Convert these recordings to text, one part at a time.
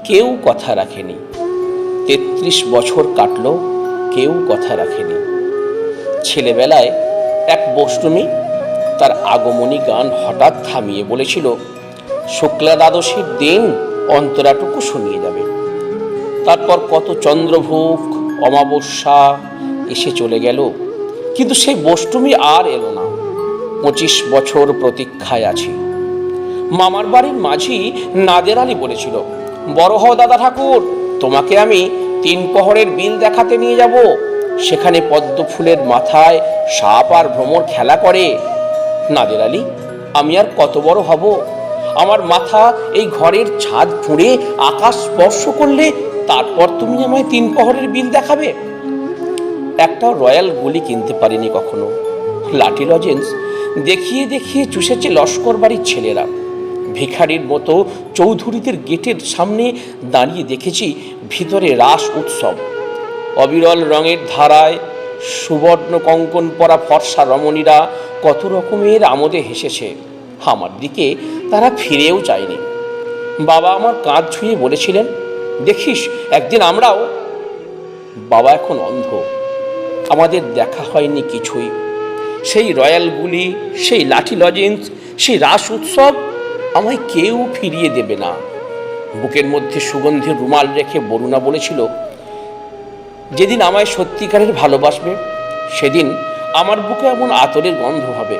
কেউ কথা রাখেনি। ৩৩ বছর কাটল, কেউ কথা রাখেনি। ছেলেবেলায় এক বৈষ্ণবী তার আগমনী গান হঠাৎ থামিয়ে বলেছিল, শুক্লা দ্বাদশীর দিন অন্তরাটুকু শুনিয়ে যাবে। তারপর কত চন্দ্রভোগ অমাবস্যা এসে চলে গেল, কিন্তু সেই বৈষ্ণবী আর এলো না। ২৫ বছর প্রতীক্ষায় আছি। মামার বাড়ির মাঝি নাদের আলী বলেছিল, বড় হও দাদা ঠাকুর, তোমাকে আমি ৩ প্রহরের বিল দেখাতে নিয়ে যাব। সেখানে পদ্ম ফুলের মাথায় সাপ আর ভ্রমর খেলা করে। নাদের আলী, আমি আর কত বড় হব? আমার মাথা এই ঘরের ছাদ ফুঁড়ে আকাশ স্পর্শ করলে তারপর তুমি আমায় ৩ প্রহরের বিল দেখাবে? একটা রয়্যাল গুলি কিনতে পারিনি কখনো। লাঠি লজেন্স দেখিয়ে দেখিয়ে চুষেছে লস্কর বাড়ির ছেলেরা। ভিখারির মতো চৌধুরীদের গেটের সামনে দাঁড়িয়ে দেখেছি ভিতরে রাস উৎসব। অবিরল রঙের ধারায় সুবর্ণ কঙ্কন পরা ফর্সা রমণীরা কত রকমের আমোদে হেসেছে। আমার দিকে তারা ফিরেও চায়নি। বাবা আমার কাঁধ ছুঁয়ে বলেছিলেন, দেখিস একদিন আমরাও। বাবা এখন অন্ধ, আমাদের দেখা হয়নি কিছুই। সেই রয়্যাল গুলি, সেই লাঠি লজেন্স, সেই রাস উৎসব আমায় কেউ ফিরিয়ে দেবে না। বুকের মধ্যে সুগন্ধের রুমাল রেখে বরুণা বলেছিল, যেদিন আমায় সত্যিকারের ভালোবাসবে সেদিন আমার বুকে এমন আতরের গন্ধ হবে।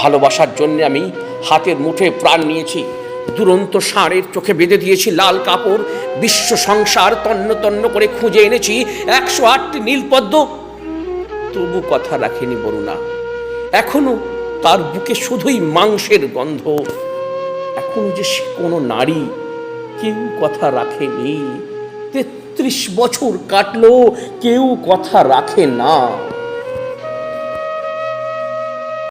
ভালোবাসার জন্য আমি হাতের মুঠোয় প্রাণ নিয়েছি, দুরন্ত ষাঁড়ের চোখে বেঁধে দিয়েছি লাল কাপড়, বিশ্ব সংসার তন্ন তন্ন করে খুঁজে এনেছি ১০৮টি নীলপদ্ম। তবু কথা রাখেনি বরুণা। এখনো তার বুকে শুধুই মাংসের গন্ধ। এখনো যে সে কোনো নারী, কেউ কথা রাখেনি। ৩৩ বছর কাটলো, কেউ কথা রাখে না।